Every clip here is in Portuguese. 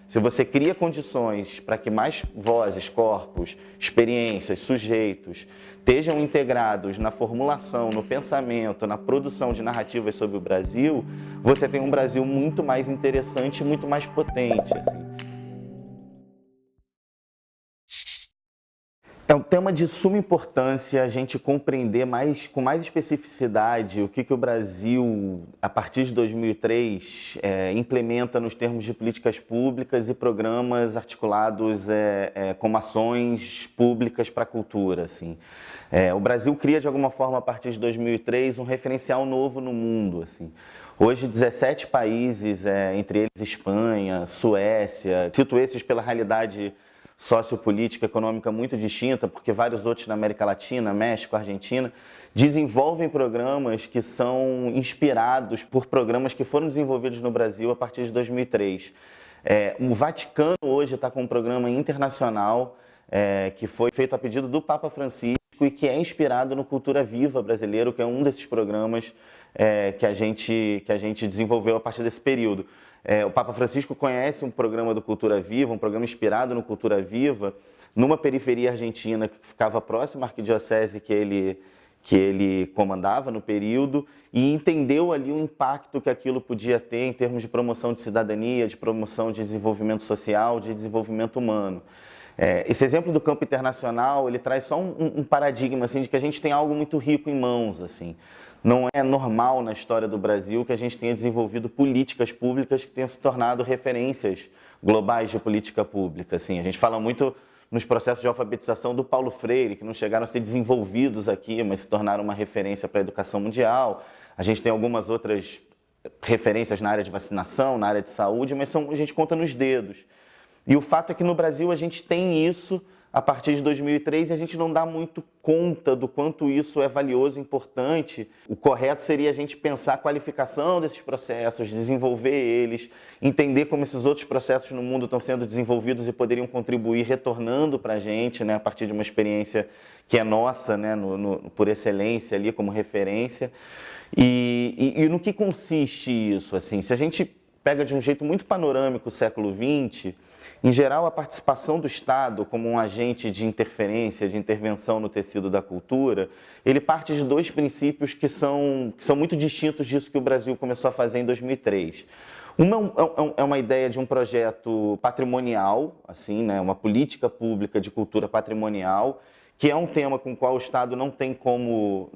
se você cria condições para que mais vozes, corpos, experiências, sujeitos estejam integrados na formulação, no pensamento, na produção de narrativas sobre o Brasil, você tem um Brasil muito mais interessante e muito mais potente, assim. É um tema de suma importância a gente compreender com mais especificidade o que o Brasil, a partir de 2003, implementa nos termos de políticas públicas e programas articulados como ações públicas para a cultura. Assim. O Brasil cria, de alguma forma, a partir de 2003, um referencial novo no mundo. Assim. Hoje, 17 países, entre eles Espanha, Suécia, cito esses pela realidade sociopolítica, econômica muito distinta, porque vários outros na América Latina, México, Argentina, desenvolvem programas que são inspirados por programas que foram desenvolvidos no Brasil a partir de 2003. O Vaticano hoje está com um programa internacional que foi feito a pedido do Papa Francisco e que é inspirado no Cultura Viva brasileiro, que é um desses programas que a gente desenvolveu a partir desse período. O Papa Francisco conhece um programa do Cultura Viva, um programa inspirado no Cultura Viva, numa periferia argentina que ficava próxima à arquidiocese que ele comandava no período, e entendeu ali o impacto que aquilo podia ter em termos de promoção de cidadania, de promoção de desenvolvimento social, de desenvolvimento humano. Esse exemplo do campo internacional, ele traz só um paradigma assim, de que a gente tem algo muito rico em mãos, assim. Não é normal na história do Brasil que a gente tenha desenvolvido políticas públicas que tenham se tornado referências globais de política pública. Assim. A gente fala muito nos processos de alfabetização do Paulo Freire, que não chegaram a ser desenvolvidos aqui, mas se tornaram uma referência para a educação mundial. A gente tem algumas outras referências na área de vacinação, na área de saúde, mas a gente conta nos dedos. E o fato é que no Brasil a gente tem isso a partir de 2003 e a gente não dá muito conta do quanto isso é valioso e importante. O correto seria a gente pensar a qualificação desses processos, desenvolver eles, entender como esses outros processos no mundo estão sendo desenvolvidos e poderiam contribuir retornando para a gente, né, a partir de uma experiência que é nossa, né, por excelência ali como referência. E no que consiste isso? Assim, se a gente pega de um jeito muito panorâmico o século XX, em geral, a participação do Estado como um agente de interferência, de intervenção no tecido da cultura, ele parte de dois princípios que são muito distintos disso que o Brasil começou a fazer em 2003. Uma é uma ideia de um projeto patrimonial, assim, né, uma política pública de cultura patrimonial, que é um tema com o qual o Estado não tem como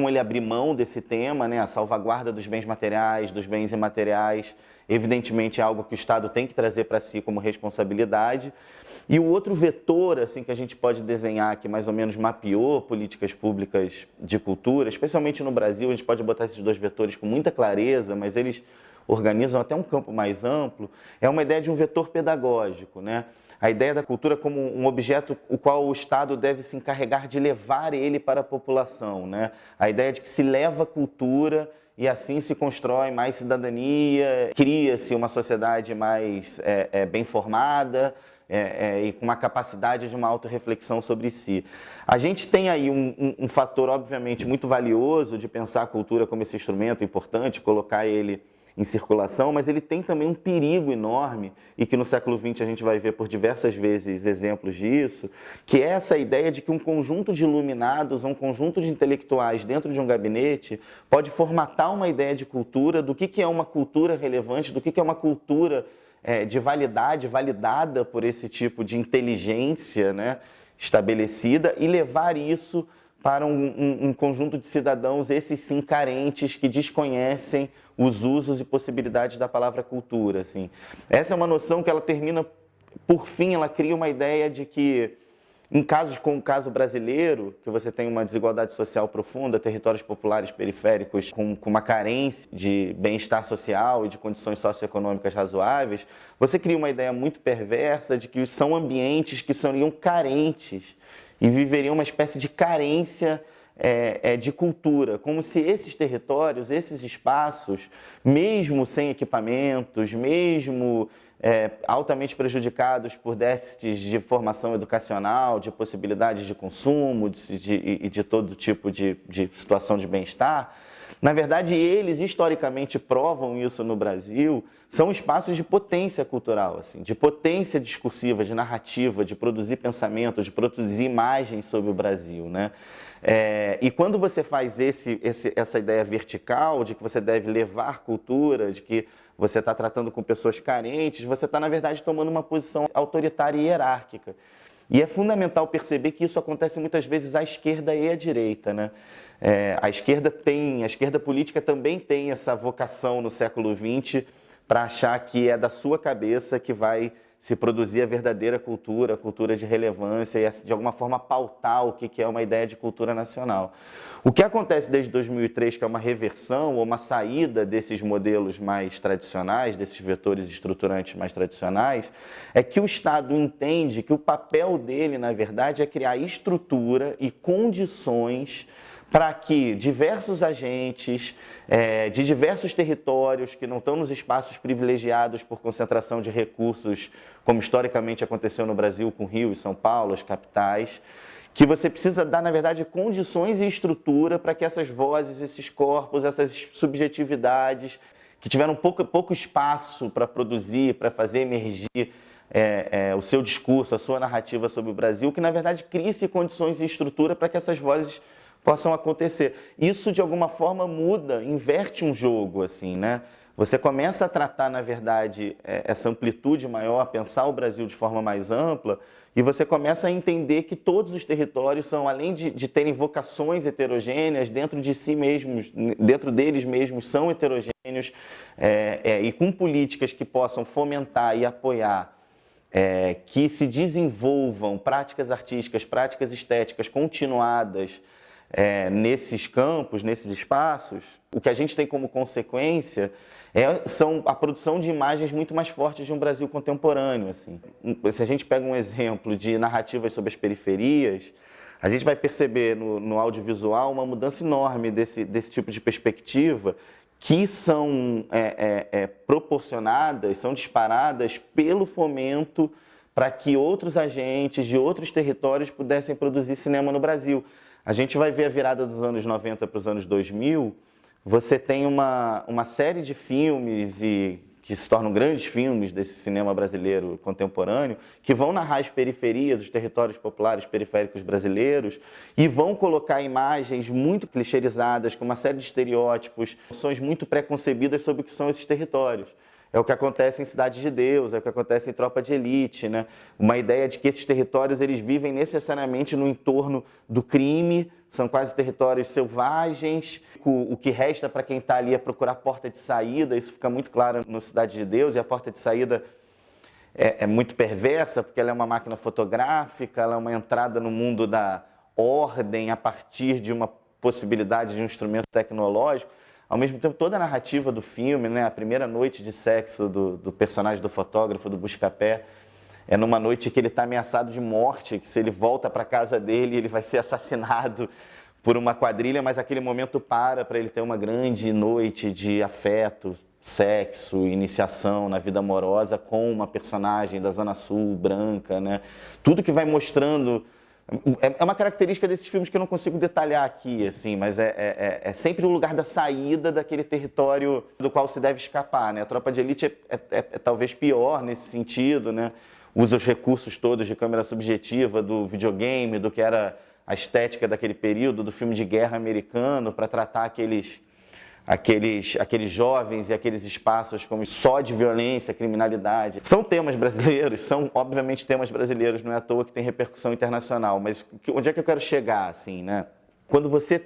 ele abrir mão desse tema, né, a salvaguarda dos bens materiais, dos bens imateriais. Evidentemente é algo que o Estado tem que trazer para si como responsabilidade. E o outro vetor assim, que a gente pode desenhar, que mais ou menos mapeou políticas públicas de cultura, especialmente no Brasil, a gente pode botar esses dois vetores com muita clareza, mas eles organizam até um campo mais amplo, é uma ideia de um vetor pedagógico, né? A ideia da cultura como um objeto o qual o Estado deve se encarregar de levar ele para a população, né? A ideia de que se leva a cultura e assim se constrói mais cidadania, cria-se uma sociedade mais bem formada e com uma capacidade de uma autorreflexão sobre si. A gente tem aí um fator, obviamente, muito valioso de pensar a cultura como esse instrumento importante, colocar ele em circulação, mas ele tem também um perigo enorme, e que no século XX a gente vai ver por diversas vezes exemplos disso, que é essa ideia de que um conjunto de iluminados, um conjunto de intelectuais dentro de um gabinete pode formatar uma ideia de cultura, do que é uma cultura relevante, do que é uma cultura de validade, validada por esse tipo de inteligência, né, estabelecida, e levar isso para um conjunto de cidadãos, esses sim carentes, que desconhecem os usos e possibilidades da palavra cultura. Assim. Essa é uma noção que ela termina, por fim, ela cria uma ideia de que, em casos como o caso brasileiro, que você tem uma desigualdade social profunda, territórios populares periféricos com uma carência de bem-estar social e de condições socioeconômicas razoáveis, você cria uma ideia muito perversa de que são ambientes que seriam carentes e viveriam uma espécie de carência de cultura, como se esses territórios, esses espaços, mesmo sem equipamentos, mesmo altamente prejudicados por déficits de formação educacional, de possibilidades de consumo e de todo tipo de situação de bem-estar, Na verdade, eles historicamente provam isso no Brasil, são espaços de potência cultural, assim, de potência discursiva, de narrativa, de produzir pensamento, de produzir imagens sobre o Brasil, né? E quando você faz essa ideia vertical de que você deve levar cultura, de que você está tratando com pessoas carentes, você está, na verdade, tomando uma posição autoritária e hierárquica. E é fundamental perceber que isso acontece muitas vezes à esquerda e à direita, né? A esquerda política também tem essa vocação no século XX para achar que é da sua cabeça que vai se produzir a verdadeira cultura, a cultura de relevância e de alguma forma pautar o que é uma ideia de cultura nacional. O que acontece desde 2003, que é uma reversão ou uma saída desses modelos mais tradicionais, desses vetores estruturantes mais tradicionais, é que o Estado entende que o papel dele, na verdade, é criar estrutura e condições para que diversos agentes de diversos territórios que não estão nos espaços privilegiados por concentração de recursos, como historicamente aconteceu no Brasil com Rio e São Paulo, as capitais, que você precisa dar, na verdade, condições e estrutura para que essas vozes, esses corpos, essas subjetividades que tiveram pouco espaço para produzir, para fazer emergir o seu discurso, a sua narrativa sobre o Brasil, que, na verdade, crie-se condições e estrutura para que essas vozes possam acontecer. Isso, de alguma forma, muda, inverte um jogo, assim, né? Você começa a tratar, na verdade, essa amplitude maior, pensar o Brasil de forma mais ampla, e você começa a entender que todos os territórios são, além de terem vocações heterogêneas, dentro de si mesmos, dentro deles mesmos, são heterogêneos, e com políticas que possam fomentar e apoiar que se desenvolvam práticas artísticas, práticas estéticas continuadas, nesses campos, nesses espaços, o que a gente tem como consequência são a produção de imagens muito mais fortes de um Brasil contemporâneo. Assim. Se a gente pega um exemplo de narrativas sobre as periferias, a gente vai perceber no audiovisual uma mudança enorme desse tipo de perspectiva, que são proporcionadas, são disparadas pelo fomento para que outros agentes de outros territórios pudessem produzir cinema no Brasil. A gente vai ver a virada dos anos 90 para os anos 2000, você tem uma série de filmes que se tornam grandes filmes desse cinema brasileiro contemporâneo, que vão narrar as periferias, os territórios populares periféricos brasileiros, e vão colocar imagens muito clichêrizadas, com uma série de estereótipos, noções muito preconcebidas sobre o que são esses territórios. É o que acontece em Cidade de Deus, é o que acontece em Tropa de Elite, né? Uma ideia de que esses territórios eles vivem necessariamente no entorno do crime, são quase territórios selvagens. O que resta para quem está ali é procurar porta de saída, isso fica muito claro no Cidade de Deus, e a porta de saída é muito perversa, porque ela é uma máquina fotográfica, ela é uma entrada no mundo da ordem a partir de uma possibilidade de um instrumento tecnológico. Ao mesmo tempo, toda a narrativa do filme, né, a primeira noite de sexo do personagem do fotógrafo, do Buscapé, é numa noite que ele está ameaçado de morte, que se ele volta para a casa dele, ele vai ser assassinado por uma quadrilha, mas aquele momento para ele ter uma grande noite de afeto, sexo, iniciação na vida amorosa com uma personagem da Zona Sul, branca, né? Tudo que vai mostrando... É uma característica desses filmes que eu não consigo detalhar aqui, assim, mas é sempre o lugar da saída daquele território do qual se deve escapar, né? A Tropa de Elite é talvez pior nesse sentido, né? Usa os recursos todos de câmera subjetiva do videogame, do que era a estética daquele período, do filme de guerra americano, para tratar aqueles jovens e aqueles espaços como só de violência, criminalidade. São temas brasileiros, são obviamente temas brasileiros, não é à toa que tem repercussão internacional, mas onde é que eu quero chegar, assim, né? Quando você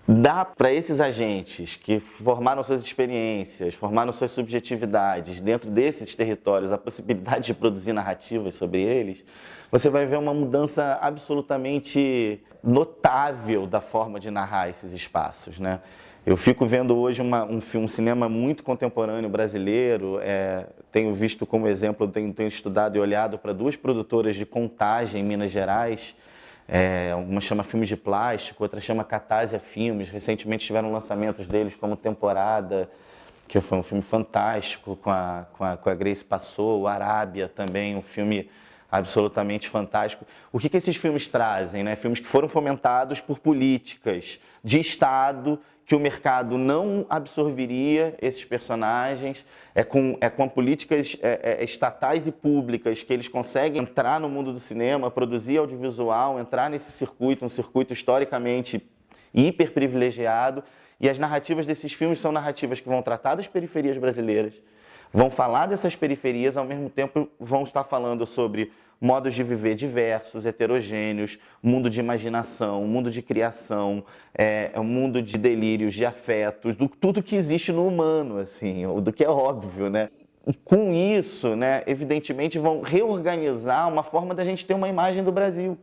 dá para esses agentes que formaram suas experiências, formaram suas subjetividades dentro desses territórios a possibilidade de produzir narrativas sobre eles, você vai ver uma mudança absolutamente notável da forma de narrar esses espaços, né? Eu fico vendo hoje um cinema muito contemporâneo brasileiro, tenho visto como exemplo, tenho estudado e olhado para duas produtoras de Contagem em Minas Gerais, uma chama Filmes de Plástico, outra chama Catásia Filmes. Recentemente tiveram lançamentos deles como Temporada, que foi um filme fantástico com a Grace Passou, o Arábia também, um filme absolutamente fantástico. O que esses filmes trazem, né? Filmes que foram fomentados por políticas de Estado, que que o mercado não absorveria esses personagens, é com políticas estatais e públicas que eles conseguem entrar no mundo do cinema, produzir audiovisual, entrar nesse circuito, um circuito historicamente hiperprivilegiado, e as narrativas desses filmes são narrativas que vão tratar das periferias brasileiras, vão falar dessas periferias, ao mesmo tempo vão estar falando sobre modos de viver diversos, heterogêneos, mundo de imaginação, mundo de criação, um mundo de delírios, de afetos, tudo que existe no humano, assim, do que é óbvio, né? E com isso, né, evidentemente, vão reorganizar uma forma da gente ter uma imagem do Brasil.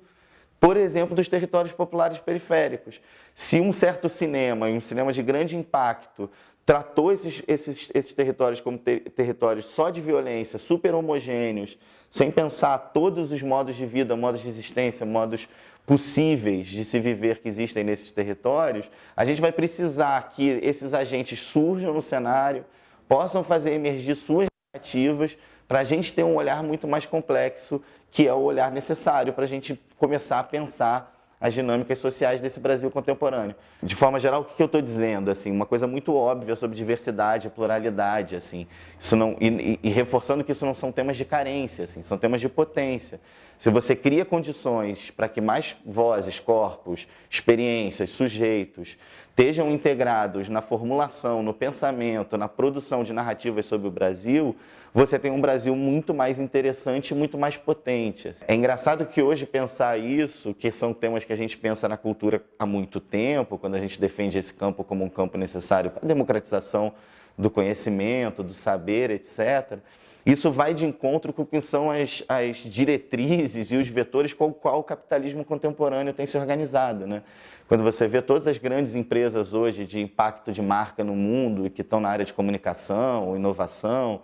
Por exemplo, dos territórios populares periféricos. Se um certo cinema, um cinema de grande impacto, tratou esses territórios como territórios só de violência, super homogêneos, sem pensar todos os modos de vida, modos de existência, modos possíveis de se viver que existem nesses territórios, a gente vai precisar que esses agentes surjam no cenário, possam fazer emergir suas narrativas, para a gente ter um olhar muito mais complexo, que é o olhar necessário para a gente começar a pensar as dinâmicas sociais desse Brasil contemporâneo. De forma geral, o que eu estou dizendo? Assim, uma coisa muito óbvia sobre diversidade, pluralidade, assim, isso não, e reforçando que isso não são temas de carência, assim, são temas de potência. Se você cria condições para que mais vozes, corpos, experiências, sujeitos estejam integrados na formulação, no pensamento, na produção de narrativas sobre o Brasil, você tem um Brasil muito mais interessante e muito mais potente. É engraçado que hoje pensar isso, que são temas que a gente pensa na cultura há muito tempo, quando a gente defende esse campo como um campo necessário para a democratização do conhecimento, do saber, etc., isso vai de encontro com o que são as diretrizes e os vetores com o qual o capitalismo contemporâneo tem se organizado, né? Quando você vê todas as grandes empresas hoje de impacto de marca no mundo e que estão na área de comunicação, inovação,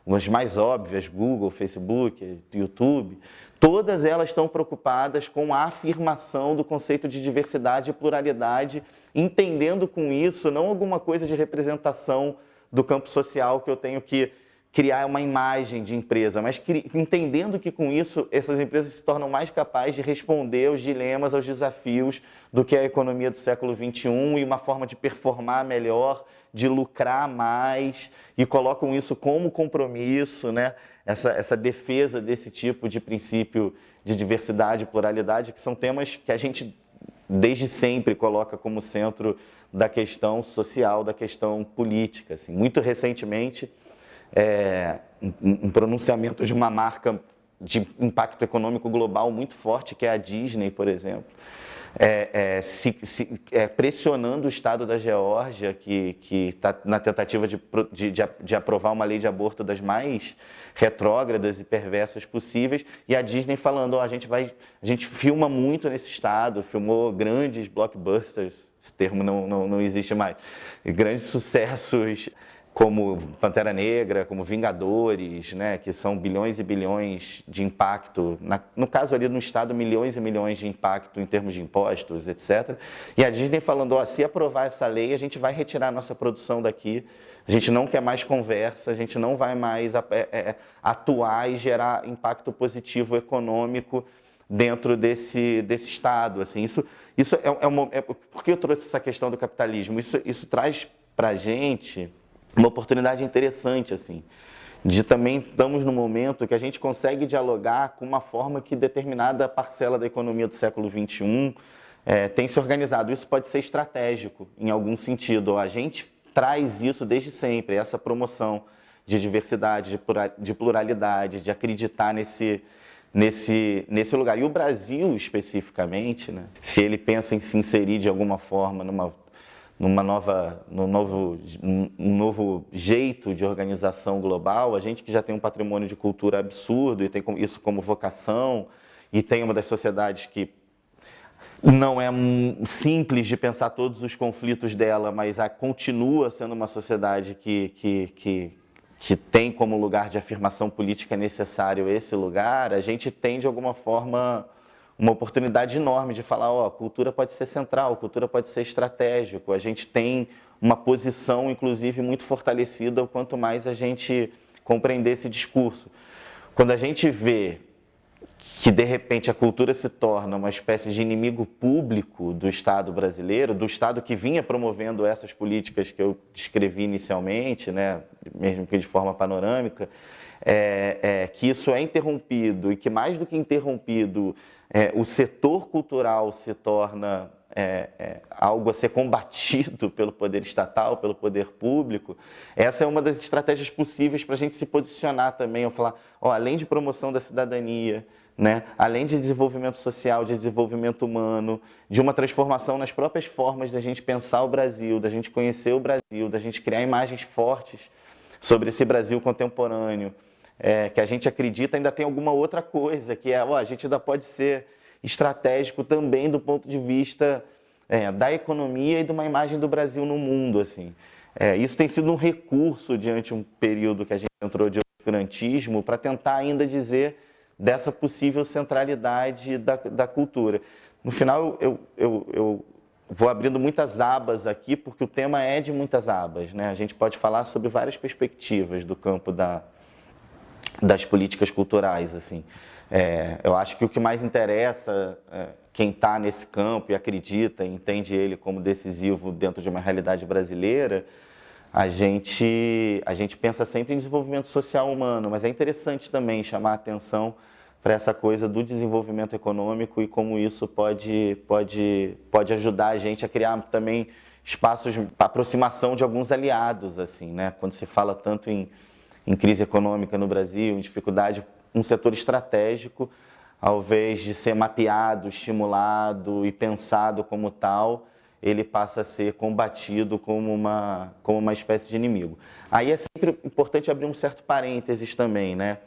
as mais óbvias, Google, Facebook, YouTube, todas elas estão preocupadas com a afirmação do conceito de diversidade e pluralidade, entendendo com isso não alguma coisa de representação do campo social que eu tenho que criar uma imagem de empresa, mas entendendo que com isso essas empresas se tornam mais capazes de responder aos dilemas, aos desafios do que a economia do século XXI e uma forma de performar melhor, de lucrar mais, e colocam isso como compromisso, né? Essa defesa desse tipo de princípio de diversidade e pluralidade, que são temas que a gente desde sempre coloca como centro da questão social, da questão política. Assim. Muito recentemente, um pronunciamento de uma marca de impacto econômico global muito forte, que é a Disney, por exemplo, pressionando o Estado da Geórgia, que está na tentativa de aprovar uma lei de aborto das mais retrógradas e perversas possíveis, e a Disney falando, a gente filma muito nesse Estado, filmou grandes blockbusters, esse termo não existe mais, grandes sucessos, como Pantera Negra, como Vingadores, né, que são bilhões e bilhões de impacto, no caso ali no Estado, milhões e milhões de impacto em termos de impostos, etc. E a Disney falando, se aprovar essa lei, a gente vai retirar a nossa produção daqui, a gente não quer mais conversa, a gente não vai mais atuar e gerar impacto positivo econômico dentro desse Estado. Assim, isso por que eu trouxe essa questão do capitalismo? Isso traz para a gente uma oportunidade interessante, assim, de também estamos num momento que a gente consegue dialogar com uma forma que determinada parcela da economia do século XXI tem se organizado. Isso pode ser estratégico, em algum sentido. A gente traz isso desde sempre, essa promoção de diversidade, de pluralidade, de acreditar nesse lugar. E o Brasil, especificamente, né, se ele pensa em se inserir de alguma forma num novo jeito de organização global, a gente que já tem um patrimônio de cultura absurdo e tem isso como vocação, e tem uma das sociedades que não é simples de pensar todos os conflitos dela, mas continua sendo uma sociedade que tem como lugar de afirmação política necessário esse lugar, a gente tem, de alguma forma, uma oportunidade enorme de falar, cultura pode ser central, cultura pode ser estratégico, a gente tem uma posição, inclusive, muito fortalecida, o quanto mais a gente compreender esse discurso. Quando a gente vê que de repente a cultura se torna uma espécie de inimigo público do Estado brasileiro, do Estado que vinha promovendo essas políticas que eu descrevi inicialmente, né, mesmo que de forma panorâmica, que isso é interrompido e que mais do que interrompido, o setor cultural se torna algo a ser combatido pelo poder estatal, pelo poder público. Essa é uma das estratégias possíveis para a gente se posicionar também, ou falar, além de promoção da cidadania, né, além de desenvolvimento social, de desenvolvimento humano, de uma transformação nas próprias formas da gente pensar o Brasil, da gente conhecer o Brasil, da gente criar imagens fortes sobre esse Brasil contemporâneo, que a gente acredita ainda tem alguma outra coisa, que a gente ainda pode ser estratégico também do ponto de vista da economia e de uma imagem do Brasil no mundo, assim. Isso tem sido um recurso diante um período que a gente entrou de obscurantismo para tentar ainda dizer dessa possível centralidade da cultura. No final, eu vou abrindo muitas abas aqui, porque o tema é de muitas abas, né? A gente pode falar sobre várias perspectivas do campo das políticas culturais, assim. Eu acho que o que mais interessa quem está nesse campo e acredita, entende ele como decisivo dentro de uma realidade brasileira, a gente pensa sempre em desenvolvimento social humano, mas é interessante também chamar a atenção para essa coisa do desenvolvimento econômico e como isso pode ajudar a gente a criar também espaços de aproximação de alguns aliados, assim, né? Quando se fala tanto em crise econômica no Brasil, em dificuldade, um setor estratégico, ao invés de ser mapeado, estimulado e pensado como tal, ele passa a ser combatido como uma espécie de inimigo. Aí é sempre importante abrir um certo parênteses também, né?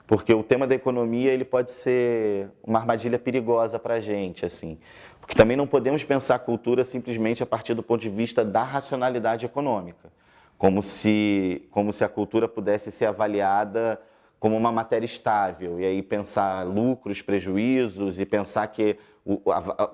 Porque o tema da economia ele pode ser uma armadilha perigosa para a gente, assim. Porque também não podemos pensar a cultura simplesmente a partir do ponto de vista da racionalidade econômica, como se a cultura pudesse ser avaliada como uma matéria estável, e aí pensar lucros, prejuízos, e pensar que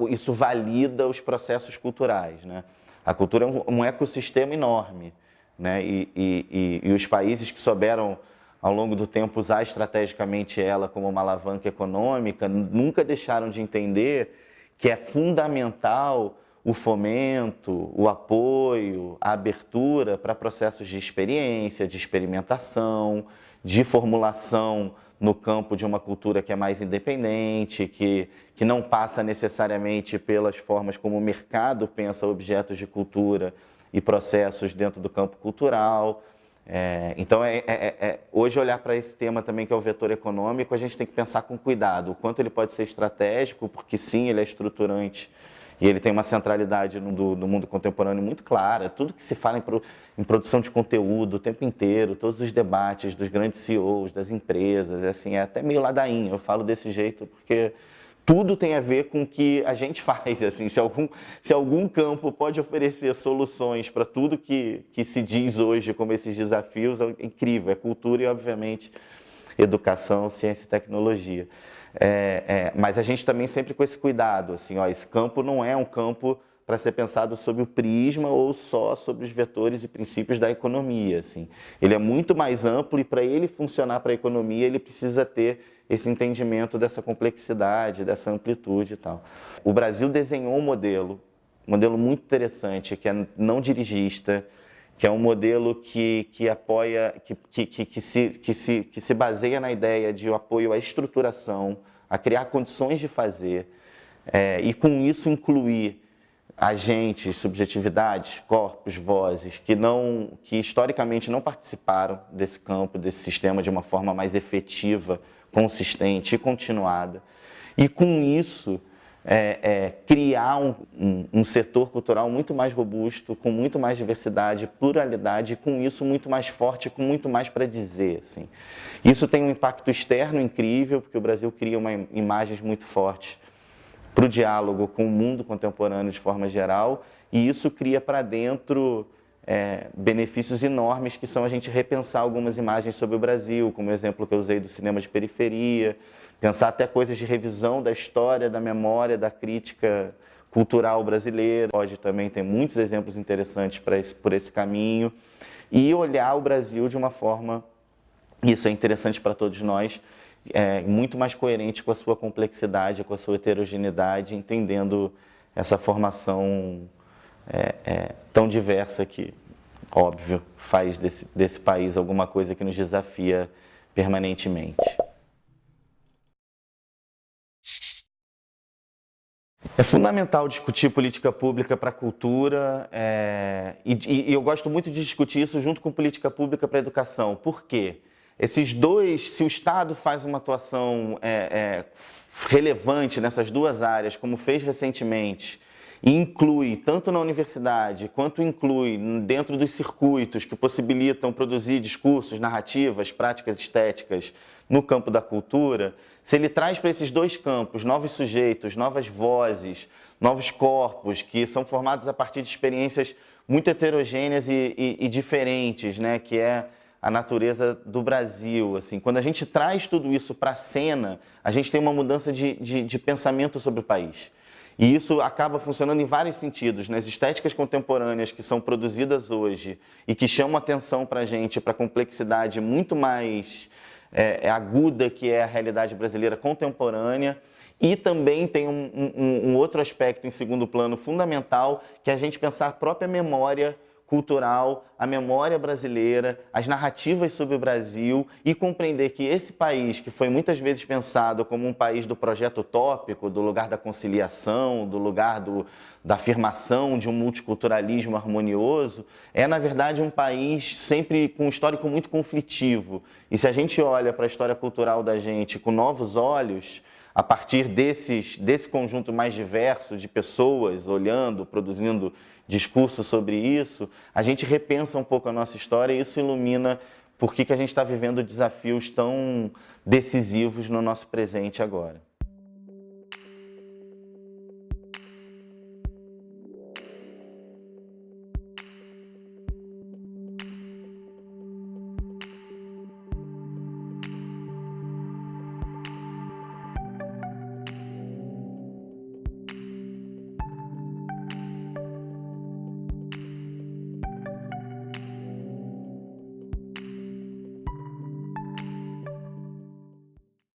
isso valida os processos culturais, né? A cultura é um ecossistema enorme, né? E os países que souberam, ao longo do tempo, usar estrategicamente ela como uma alavanca econômica, nunca deixaram de entender que é fundamental o fomento, o apoio, a abertura para processos de experiência, de experimentação, de formulação no campo de uma cultura que é mais independente, que não passa necessariamente pelas formas como o mercado pensa objetos de cultura e processos dentro do campo cultural. Então, hoje olhar para esse tema também, que é o vetor econômico, a gente tem que pensar com cuidado o quanto ele pode ser estratégico, porque sim, ele é estruturante e ele tem uma centralidade no mundo contemporâneo muito clara. Tudo que se fala em produção de conteúdo o tempo inteiro, todos os debates dos grandes CEOs, das empresas, assim, é até meio ladainho, eu falo desse jeito porque tudo tem a ver com o que a gente faz. Assim, se algum campo pode oferecer soluções para tudo que se diz hoje como esses desafios, é incrível, é cultura e, obviamente, educação, ciência e tecnologia. Mas a gente também sempre com esse cuidado, assim, esse campo não é um campo para ser pensado sob o prisma ou só sobre os vetores e princípios da economia, assim. Ele é muito mais amplo e para ele funcionar para a economia ele precisa ter esse entendimento dessa complexidade, dessa amplitude e tal. O Brasil desenhou um modelo muito interessante, que é não dirigista, que é um modelo que apoia, que se baseia na ideia de apoio à estruturação, a criar condições de fazer, e com isso incluir agentes, subjetividades, corpos, vozes que historicamente não participaram desse campo, desse sistema de uma forma mais efetiva, consistente e continuada. E com isso criar um setor cultural muito mais robusto, com muito mais diversidade, pluralidade, e com isso muito mais forte, com muito mais para dizer, assim. Isso tem um impacto externo incrível, porque o Brasil cria imagens muito fortes para o diálogo com o mundo contemporâneo de forma geral, e isso cria para dentro benefícios enormes, que são a gente repensar algumas imagens sobre o Brasil, como o exemplo que eu usei do cinema de periferia, pensar até coisas de revisão da história, da memória, da crítica cultural brasileira. Hoje também tem muitos exemplos interessantes por esse caminho, e olhar o Brasil de uma forma, isso é interessante para todos nós, muito mais coerente com a sua complexidade, com a sua heterogeneidade, entendendo essa formação tão diversa que, óbvio, faz desse país alguma coisa que nos desafia permanentemente. É fundamental discutir política pública para a cultura e eu gosto muito de discutir isso junto com política pública para a educação. Por quê? Esses dois, se o Estado faz uma atuação relevante nessas duas áreas, como fez recentemente, e inclui tanto na universidade quanto inclui dentro dos circuitos que possibilitam produzir discursos, narrativas, práticas estéticas no campo da cultura, se ele traz para esses dois campos novos sujeitos, novas vozes, novos corpos que são formados a partir de experiências muito heterogêneas e diferentes, né, que é a natureza do Brasil. Assim, quando a gente traz tudo isso para a cena, a gente tem uma mudança de pensamento sobre o país. E isso acaba funcionando em vários sentidos. Nas estéticas contemporâneas que são produzidas hoje e que chamam atenção para a gente, para a complexidade muito mais aguda que é a realidade brasileira contemporânea. E também tem um outro aspecto em segundo plano fundamental, que é a gente pensar a própria memória cultural, a memória brasileira, as narrativas sobre o Brasil e compreender que esse país, que foi muitas vezes pensado como um país do projeto utópico, do lugar da conciliação, do lugar da afirmação de um multiculturalismo harmonioso, é na verdade um país sempre com um histórico muito conflitivo. E se a gente olha para a história cultural da gente com novos olhos, a partir desse conjunto mais diverso de pessoas olhando, produzindo discurso sobre isso, a gente repensa um pouco a nossa história e isso ilumina por que a gente está vivendo desafios tão decisivos no nosso presente agora.